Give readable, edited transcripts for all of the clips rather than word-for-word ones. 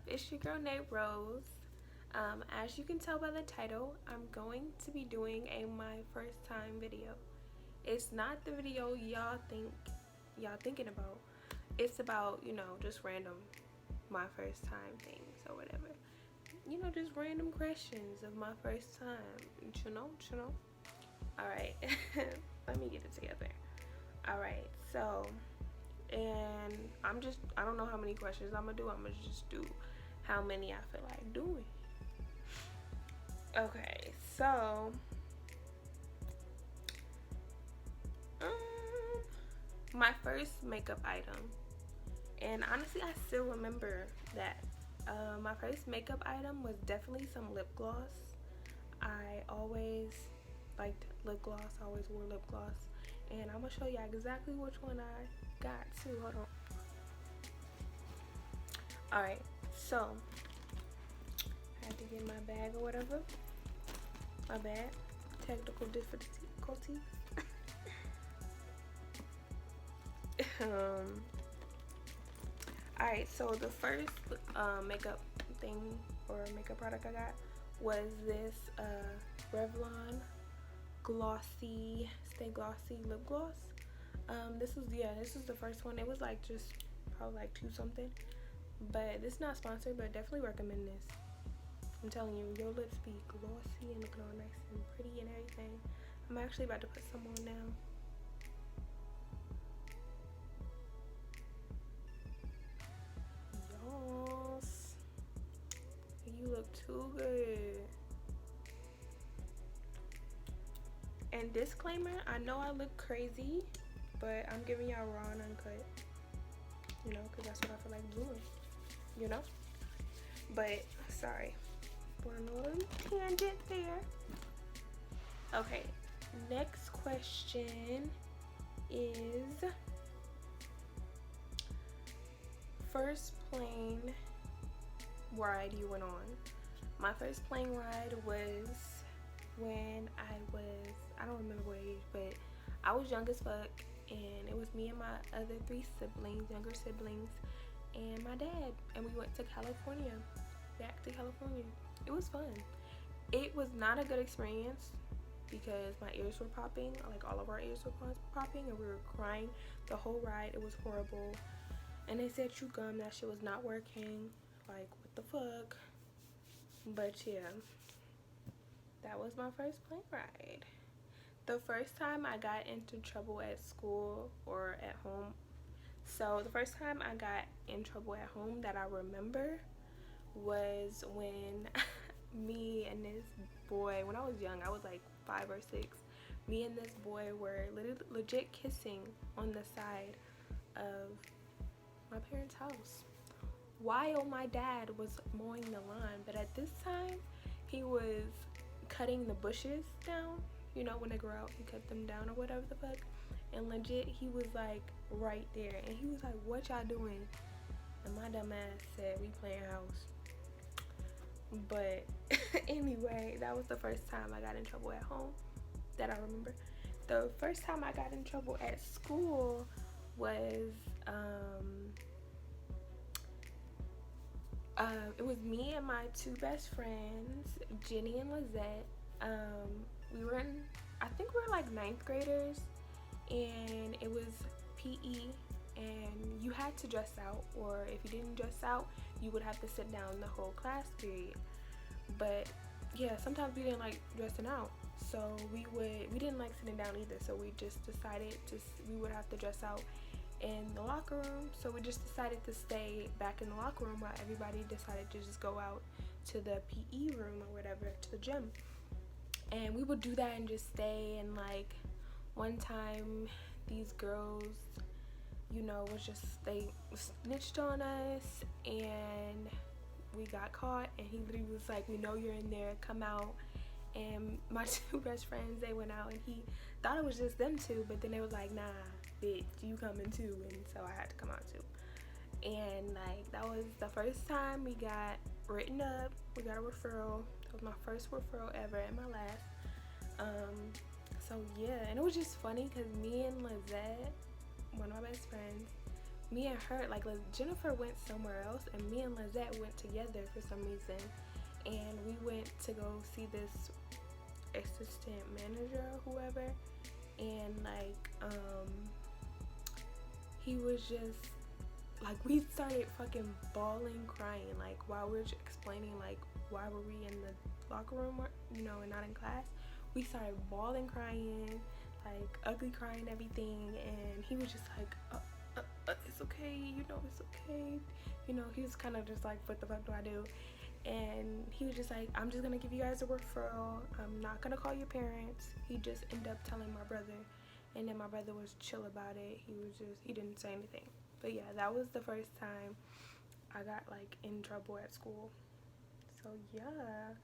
It's your girl naee.rose. As you can tell by the title, I'm going to be doing a my first time video. It's not the video y'all thinking about. It's about, just random my first time things or whatever. Just random questions of my first time. You know. Alright. Let me get it together. Alright, so and I don't know how many questions I'm gonna do. I'm gonna just do how many I feel like doing. Okay, so my first makeup item, and honestly I still remember that my first makeup item was definitely some lip gloss. I always liked lip gloss. I always wore lip gloss, and I'm gonna show you exactly which one I got too. Hold on. Alright, so I had to get my bag or whatever. My bad. Technical difficulties. Alright, so the first makeup thing or makeup product I got was this Revlon glossy, stay glossy lip gloss. This is the first one. It was like just probably like $2 something, but this is not sponsored, but definitely recommend this. I'm telling you, your lips be glossy and looking all nice and pretty and everything. I'm actually about to put some on now. Yes, you look too good. And disclaimer, I know I look crazy, but I'm giving y'all raw and uncut, because that's what I feel like doing, but sorry for a little tangent there. Okay, next question is first plane ride you went on. My first plane ride was when I don't remember what age, but I was young as fuck, and it was me and my other 3 siblings, younger siblings, and my dad, and we went to California, back to California. It was fun. It was not a good experience because my ears were popping, like all of our ears were popping, and we were crying the whole ride. It was horrible, and they said chew gum, that shit was not working. Like, what the fuck? But yeah, that was my first plane ride. The first time I got into trouble at school or at home, so the first time I got in trouble at home that I remember was when me and this boy, when I was young, I was like 5 or 6, me and this boy were legit kissing on the side of my parents' house while my dad was mowing the lawn. But at this time, he was cutting the bushes down. When they grow out, he cut them down or whatever the fuck. And legit, he was like right there, and he was like, "What y'all doing?" And my dumb ass said, "We playing house." But anyway, that was the first time I got in trouble at home that I remember. The first time I got in trouble at school was it was me and my 2 best friends, Jenny and Lizette. We were I think we were like 9th graders, and it was PE, and you had to dress out, or if you didn't dress out, you would have to sit down the whole class period. But yeah, sometimes we didn't like dressing out, so we didn't like sitting down either, so we just decided we would have to dress out in the locker room. So we just decided to stay back in the locker room while everybody decided to just go out to the PE room or whatever, to the gym. And we would do that and just stay. And like one time, these girls, they snitched on us, and we got caught. And he literally was like, "We know you're in there, come out." And my 2 best friends, they went out, and he thought it was just them 2, but then they was like, "Nah, bitch, you coming too." And so I had to come out too. And like, that was the first time we got written up. We got a referral. That was my first referral ever, and my last. So yeah, and it was just funny because me and Lizette, one of my best friends, me and her, like Jennifer went somewhere else, and me and Lizette went together for some reason, and we went to go see this assistant manager or whoever, and like he was just like, we started fucking bawling, crying, like while we were explaining like why were we in the locker room, or, you know, and not in class. We started bawling, crying, like ugly crying, everything, and he was just like, it's okay, you know, it's okay, you know. He was kind of just like, what the fuck do I do? And he was just like, I'm just gonna give you guys a referral, I'm not gonna call your parents. He just ended up telling my brother, and then my brother was chill about it. He didn't say anything. But yeah, that was the first time I got like in trouble at school. So yeah.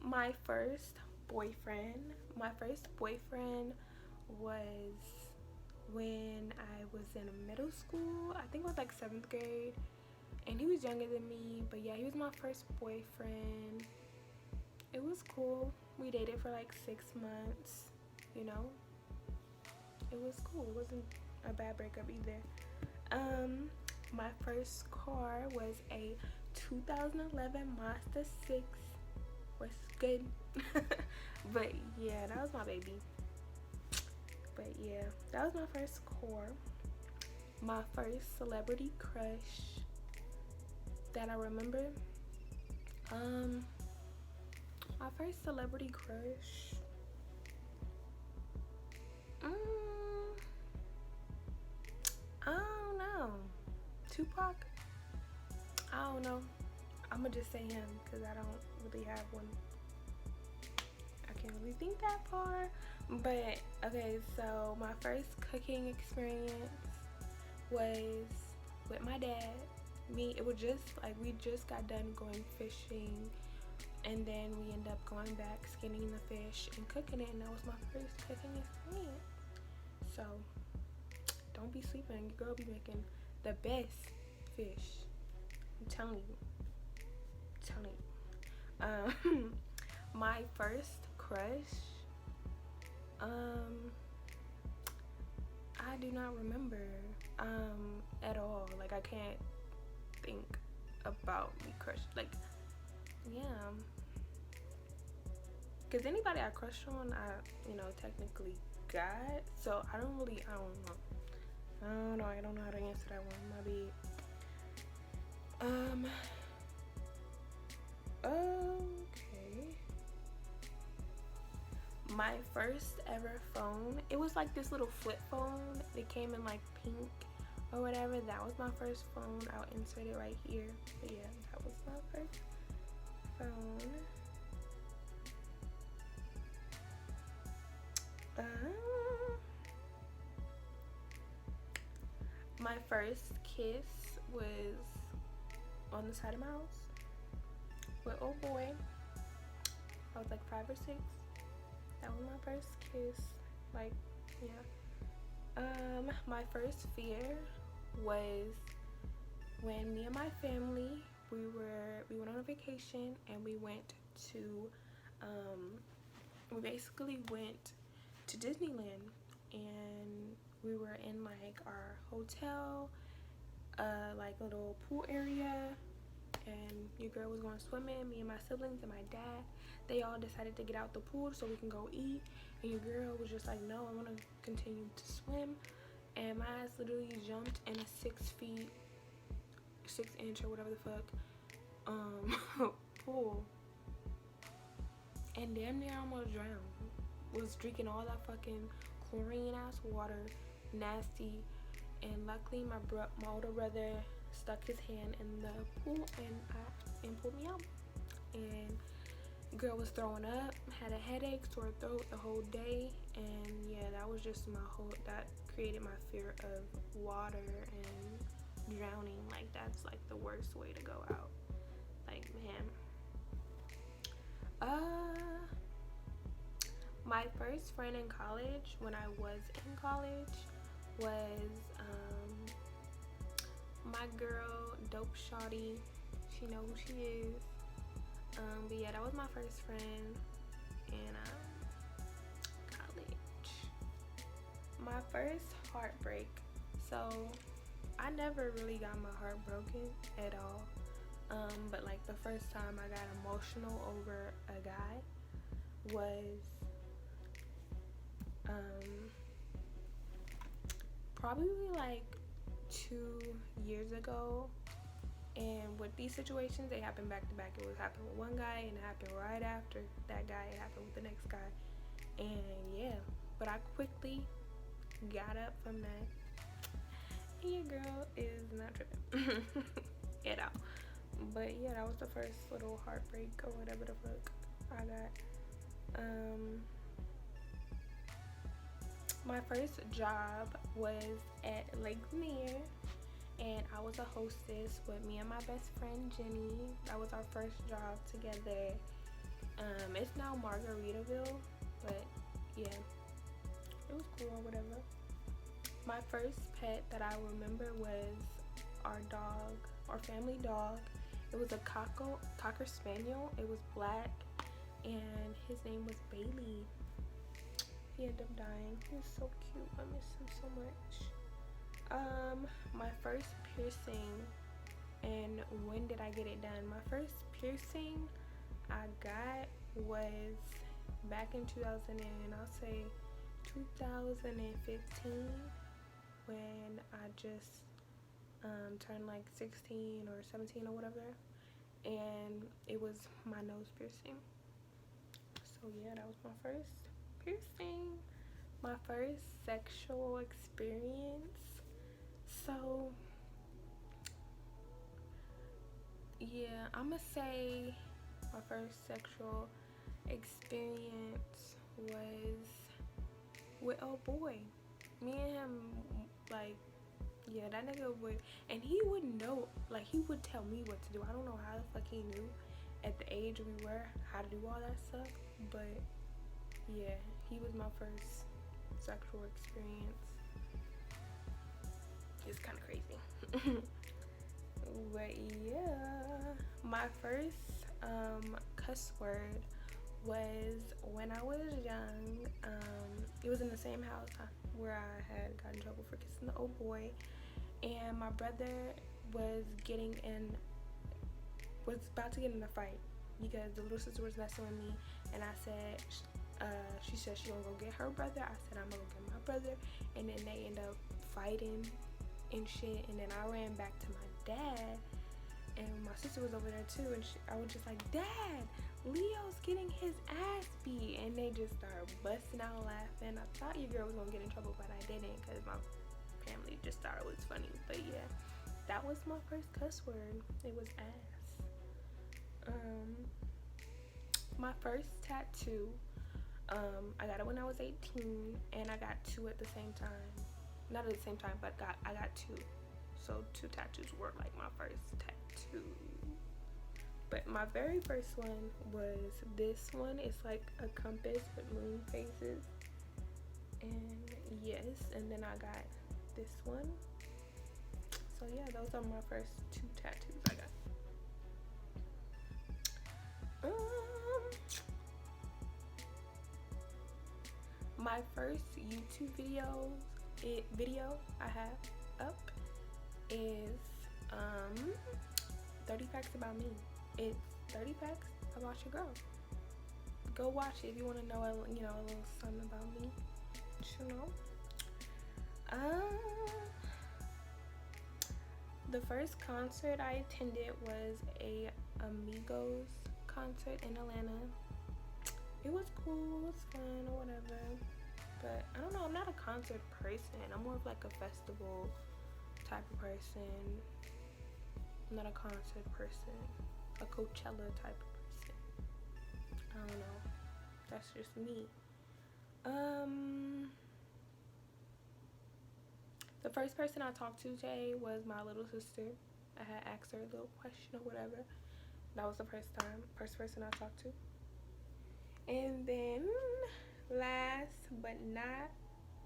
My first boyfriend was when I was in middle school. I think it was like 7th grade, and he was younger than me, but yeah, he was my first boyfriend. It was cool. We dated for like 6 months, you know. It was cool. It wasn't a bad breakup either. My first car was a 2011 Mazda 6. Was good. But yeah, that was my baby. But yeah, that was my first car. My first celebrity crush that I remember. My first celebrity crush. I don't know. Tupac? I don't know. I'm gonna just say him because I don't really have one. I can't really think that far. But okay, so my first cooking experience was with my dad. It was just like, we just got done going fishing, and then we ended up going back, skinning the fish and cooking it, and that was my first cooking experience. So don't be sleeping. Your girl be making the best fish. I'm telling you. My first crush. I do not remember at all. Like, I can't think about me crush. Like, yeah. Because anybody I crushed on, I, you know, technically got. So I don't know. I don't know how to answer that one. My bad. Okay. My first ever phone, it was like this little flip phone. It came in like pink or whatever. That was my first phone. I'll insert it right here. But yeah, that was my first phone. My first kiss was on the side of my house with old boy. I was like 5 or 6. That was my first kiss. Like, yeah. My first fear was when me and my family, we went on a vacation, and we went to we basically went to Disneyland, and we were in like our hotel, like a little pool area, and your girl was going swimming. Me and my siblings and my dad, they all decided to get out the pool so we can go eat, and your girl was just like, no, I want to continue to swim. And my ass literally jumped in a 6-inch or whatever the fuck pool, and damn near almost drowned. Was drinking all that fucking chlorine ass water, nasty. And luckily my older brother stuck his hand in the pool and pulled me out. And girl was throwing up, had a headache, sore throat the whole day. And yeah, that was just that created my fear of water and drowning. Like, that's like the worst way to go out. Like, man. My first friend in college, when I was in college, was my girl, Dope Shawty. She know who she is. But yeah, that was my first friend in college. My first heartbreak. So I never really got my heart broken at all. But like the first time I got emotional over a guy was probably like 2 years ago. And with these situations, they happen back to back. It was happening with one guy, and it happened right after that guy. It happened with the next guy, and yeah. But I quickly got up from that. And your girl is not tripping at all. But yeah, that was the first little heartbreak or whatever the fuck I got. My first job was at Lake Lanier, and I was a hostess with me and my best friend Jenny. That was our first job together. It's now Margaritaville, but yeah, it was cool or whatever. My first pet that I remember was our dog, our family dog. It was a cocker spaniel. It was black, and his name was Bailey. He ended up dying. He was so cute. I miss him so much. My first piercing, and when did I get it done? My first piercing I got was back in 2015, when I just turned like 16 or 17 or whatever, and it was my nose piercing. So yeah, that was my first piercing. My first sexual experience. So yeah, I'ma say my first sexual experience was with a boy. Me and him, like, yeah, that nigga would, and he would know, like, he would tell me what to do. I don't know how the fuck he knew at the age we were how to do all that stuff, but yeah, he was my first sexual experience. It's kind of crazy. But yeah, my first cuss word was when I was young. It was in the same house where I had gotten in trouble for kissing the old boy, and my brother was about to get in a fight because the little sister was messing with me, and I said, she said she gonna go get her brother. I said I'm gonna go get my brother, and then they end up fighting and shit. And then I ran back to my dad, and my sister was over there too, and I was just like, Dad, Leo's getting his ass beat, and they just started busting out laughing. I thought your girl was gonna get in trouble, but I didn't, because my family just thought it was funny. But yeah, that was my first cuss word. It was ass. My first tattoo, I got it when I was 18, and I got two at the same time. Not at the same time, but I got two. So 2 tattoos were like my first tattoo. But my very first one was this one. It's like a compass with moon faces. And yes, and then I got this one. So yeah, those are my first 2 tattoos I got. My first YouTube video I have up is 30 facts about me. It's 30 facts about your girl. Go watch it if you want to know a little something about me. The first concert I attended was a Amigos concert in Atlanta. It was cool, it was fun or whatever, but I don't know, I'm not a concert person. I'm more of like a festival type of person. I'm not a concert person, a Coachella type of person. I don't know, that's just me. The first person I talked to today was my little sister. I had asked her a little question or whatever. That was the first person I talked to. And then last but not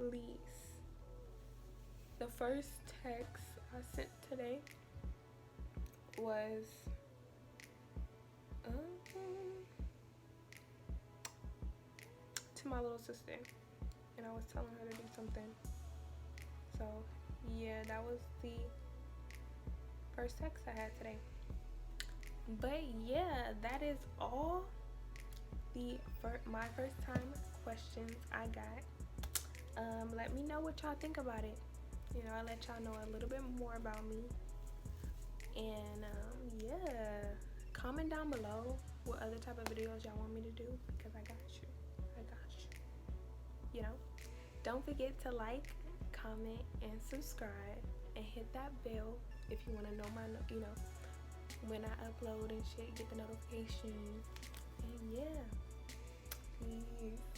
least, the first text I sent today was to my little sister, and I was telling her to do something So yeah, that was the first text I had today. But yeah, that is all my first time questions I got. Let me know what y'all think about it. You know, I'll let y'all know a little bit more about me. And yeah, comment down below what other type of videos y'all want me to do, because I got you. You know, don't forget to like, comment, and subscribe, and hit that bell if you want to know when I upload and shit, get the notification. And yeah, peace.